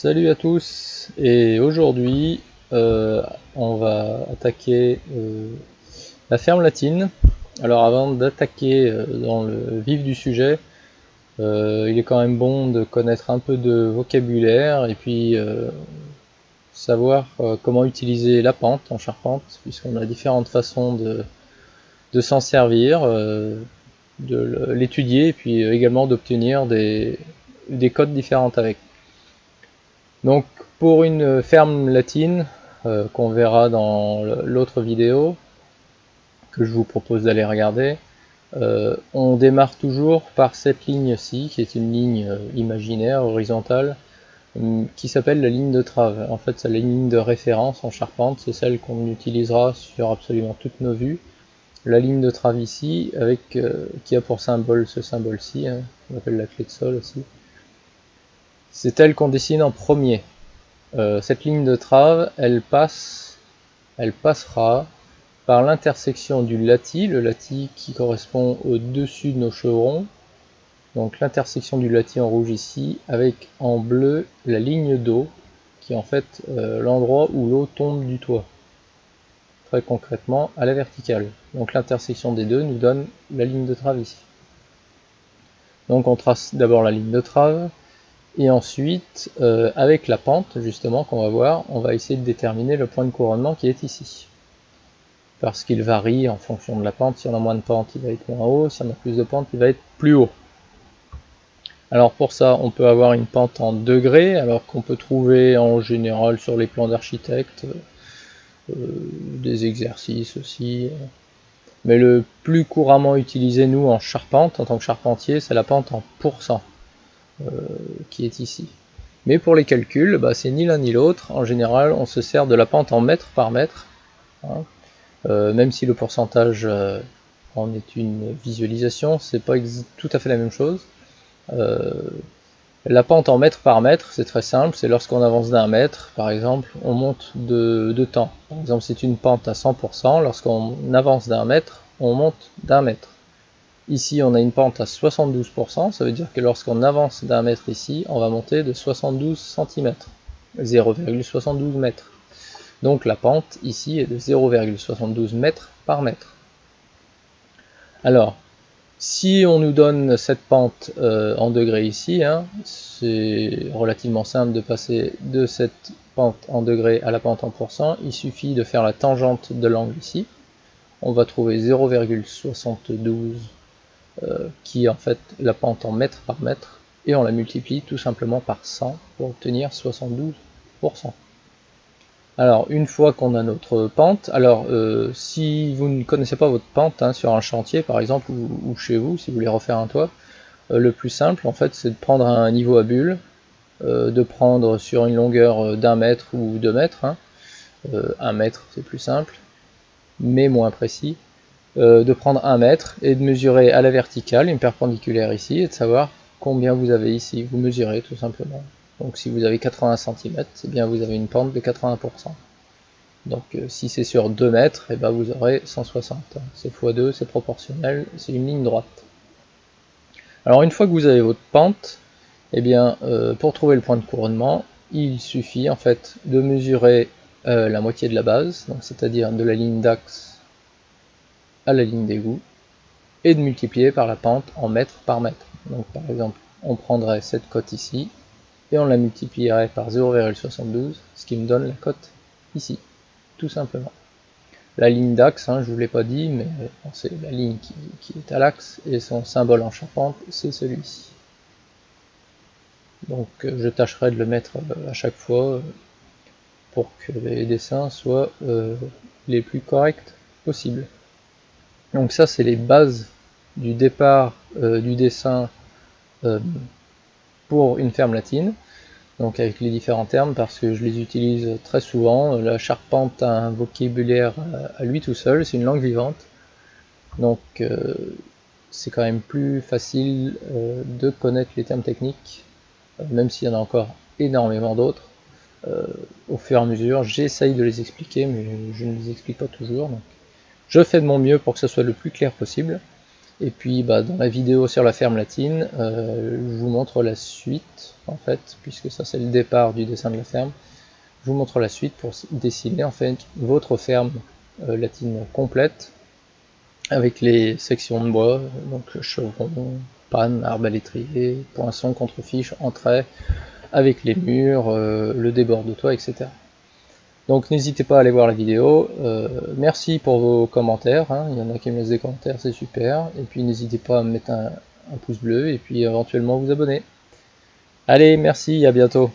Salut à tous, et aujourd'hui on va attaquer la ferme latine. Alors avant d'attaquer dans le vif du sujet, il est quand même bon de connaître un peu de vocabulaire et puis savoir comment utiliser la pente en charpente, puisqu'on a différentes façons de s'en servir, de l'étudier et puis également d'obtenir des codes différentes avec. Donc pour une ferme latine, qu'on verra dans l'autre vidéo, que je vous propose d'aller regarder, on démarre toujours par cette ligne-ci, qui est une ligne imaginaire, horizontale, qui s'appelle la ligne de trave. En fait, c'est la ligne de référence en charpente, c'est celle qu'on utilisera sur absolument toutes nos vues. La ligne de trave ici, avec qui a pour symbole ce symbole-ci, hein, qu'on appelle la clé de sol aussi. C'est elle qu'on dessine en premier. Cette ligne de trave, elle passera par l'intersection du lati, le lati qui correspond au-dessus de nos chevrons, donc l'intersection du lati en rouge ici, avec en bleu la ligne d'eau, qui est en fait l'endroit où l'eau tombe du toit, très concrètement à la verticale. Donc l'intersection des deux nous donne la ligne de trave ici. Donc on trace d'abord la ligne de trave, et ensuite, avec la pente justement qu'on va voir, on va essayer de déterminer le point de couronnement qui est ici. Parce qu'il varie en fonction de la pente. Si on a moins de pente, il va être moins haut. Si on a plus de pente, il va être plus haut. Alors pour ça, on peut avoir une pente en degrés, alors qu'on peut trouver en général sur les plans d'architecte, des exercices aussi. Mais le plus couramment utilisé, nous, en charpente, en tant que charpentier, c'est la pente en pourcent, qui est ici. Mais pour les calculs, c'est ni l'un ni l'autre. En général, on se sert de la pente en mètre par mètre, hein. Même si le pourcentage en est une visualisation, c'est pas tout à fait la même chose. La pente en mètre par mètre, c'est très simple, c'est lorsqu'on avance d'un mètre, par exemple, on monte de temps. Par exemple, c'est une pente à 100%, lorsqu'on avance d'un mètre, on monte d'un mètre. Ici, on a une pente à 72%, ça veut dire que lorsqu'on avance d'un mètre ici, on va monter de 72 cm, 0,72 mètres. Donc la pente ici est de 0,72 mètres par mètre. Alors, si on nous donne cette pente en degrés ici, hein, c'est relativement simple de passer de cette pente en degrés à la pente en pourcent. Il suffit de faire la tangente de l'angle ici. On va trouver 0,72 qui est en fait la pente en mètre par mètre, et on la multiplie tout simplement par 100 pour obtenir 72%. Alors une fois qu'on a notre pente, alors si vous ne connaissez pas votre pente, hein, sur un chantier par exemple, ou chez vous, si vous voulez refaire un toit, le plus simple en fait c'est de prendre un niveau à bulle, de prendre sur une longueur d'1 mètre ou 2 mètres, hein, 1 mètre c'est plus simple, mais moins précis, de prendre 1 mètre et de mesurer à la verticale une perpendiculaire ici, et de savoir combien vous avez ici. Vous mesurez tout simplement. Donc si vous avez 80 cm, c'est bien vous avez une pente de 80%. Donc si c'est sur 2 mètres, et ben vous aurez 160. C'est x2, c'est proportionnel, c'est une ligne droite. Alors une fois que vous avez votre pente, et bien pour trouver le point de couronnement, il suffit en fait de mesurer la moitié de la base, c'est-à-dire de la ligne d'axe à la ligne d'égout, et de multiplier par la pente en mètre par mètre. Donc par exemple, on prendrait cette cote ici, et on la multiplierait par 0,72, ce qui me donne la cote ici, tout simplement. La ligne d'axe, hein, je ne vous l'ai pas dit, mais c'est la ligne qui est à l'axe, et son symbole en charpente, c'est celui-ci. Donc je tâcherai de le mettre à chaque fois pour que les dessins soient les plus corrects possibles. Donc ça, c'est les bases du départ du dessin pour une ferme latine, donc avec les différents termes, parce que je les utilise très souvent. La charpente a un vocabulaire à lui tout seul, c'est une langue vivante, donc c'est quand même plus facile de connaître les termes techniques, même s'il y en a encore énormément d'autres. Au fur et à mesure, j'essaye de les expliquer, mais je ne les explique pas toujours, donc je fais de mon mieux pour que ce soit le plus clair possible. Et puis dans la vidéo sur la ferme latine, je vous montre la suite, en fait, puisque ça c'est le départ du dessin de la ferme. Je vous montre la suite pour dessiner en fait votre ferme latine complète, avec les sections de bois, donc chevrons, panne, arbalétrier, poinçon, contre-fiche, entrée, avec les murs, le débord de toit, etc. Donc n'hésitez pas à aller voir la vidéo, merci pour vos commentaires, hein. Il y en a qui me laissent des commentaires, c'est super, et puis n'hésitez pas à me mettre un pouce bleu, et puis éventuellement vous abonner. Allez, merci, à bientôt.